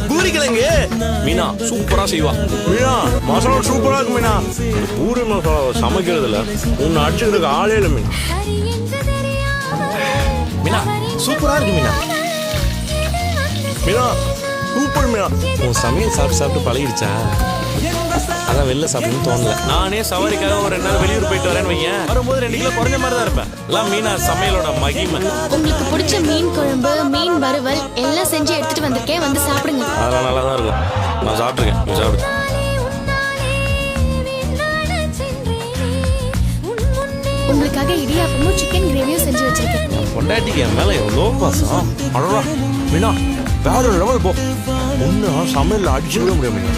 பூரிக்கிழங்கு மீனா சூப்பரா செய்வா. மீனா மசாலா சூப்பரா இருக்கு மீனா. பூரி மசாலா சமைக்கிறதுல உன்னை அடிச்சுக்கிறதுக்கு ஆளே இல்லை மீனா. மீனா சூப்பரா இருக்கு மீனா. மீனா சூப்பர் மீனா. உன் சமையல் சாப்பிட்டு சாப்பிட்டு பழகிடுச்சா? அதான் வெளில சாப்பிடணும்னு தோணல. நானே சவாரிக்காக ஒரு 2 நாள் வெளியூர் போயிட்டு வரேன்னு வையேன், வரும்போது 2 கிலோ குறைஞ்ச மாதிரி தான் இருப்பேன். எல்லாம் மீனா சமையலோட மகிமை. உங்களுக்கு பிடிச்ச மீன் குழம்பு, மீன் வறுவல் எல்லாம் செஞ்சு எடுத்துட்டு வந்திருக்கேன், வந்து சாப்பிடுங்க. அதெல்லாம் நல்லா தான் இருக்கும். நான் சாப்பிட்ருக்கேன், நீ சாப்பிடு. உங்களுக்காக இடியாப்பமும் சிக்கன் கிரேவியும் செஞ்சு வச்சிருக்கேன். பொண்டாட்டிக்கு என் மேல எவ்வளோ பாசம். அடடா மீனா வேற ஒரு லெவல் போ. ஒன்னும் சமையல் அடிச்சுக்கவே முடியும் மீனா.